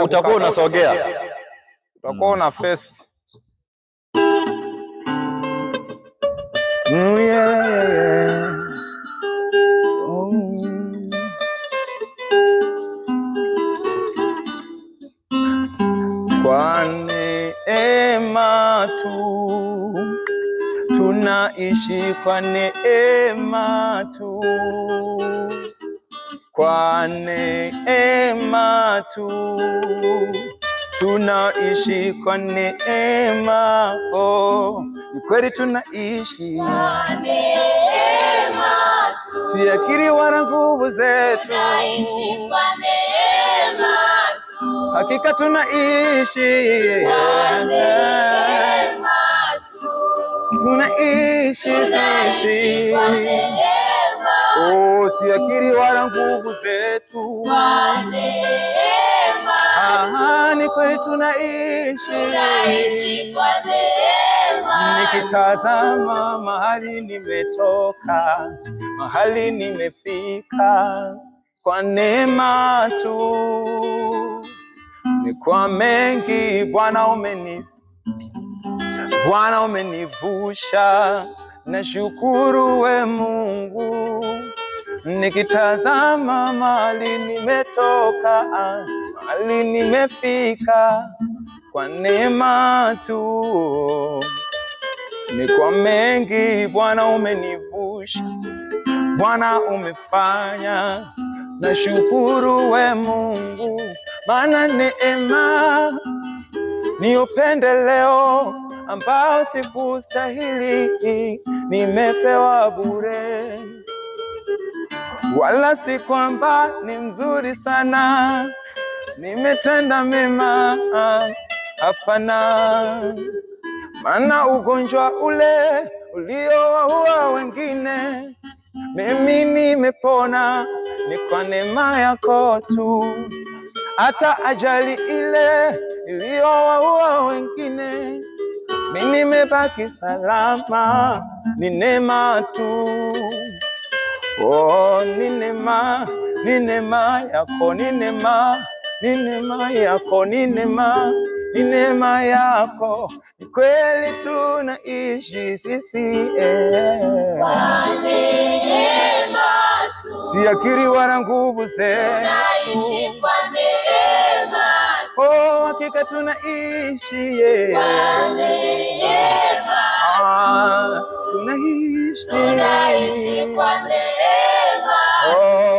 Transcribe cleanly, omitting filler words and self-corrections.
utakuwa unasogea, utakuwa una face. Kwa neema tu tunaishi, kwa neema tu, kwa neema tu tunaishi, kwa neema. Oh, ni kweli tunaishi kwa neema tu, si akili wala nguvu zetu, tunaishi kwa neema tu, hakika tunaishi kwa neema tu, tunaishi sisi kwa neema. Oh, si akili wala nguvu zetu, kwa neema. Aha, ni kweli tunaishi kwa neema. Nikitazama mahali nimetoka, mahali nimefika, kwa neema tu. Ni kwa mengi Bwana umenivusha, na shukuru we Mungu. Nikitazama mahali nimetoka, mahali nimefika, kwa neema tu. Ni kwa mengi Bwana umenivusha, Bwana umefanya, na shukuru we Mungu. Maana neema ni upendeleo ambao sikustahili, nimepewa bure. Wala si kwamba ni mzuri sana, nimetenda mema, hapana. Maana ugonjwa ule uliowaua wengine, mimi nimepona, ni kwa neema yako tu. Hata ajali ile iliyowaua wengine, mimi nimebaki salama, ni neema tu. Oh, ni neema yako, ni neema yako, ni neema yako. Ni kweli tunaishi sisi kwa neema tu, si akili wala nguvu zetu, tunaishi kwa neema tu. Oh, hakika tunaishi kwa neema tu, tunaishi kwa neema. Oh,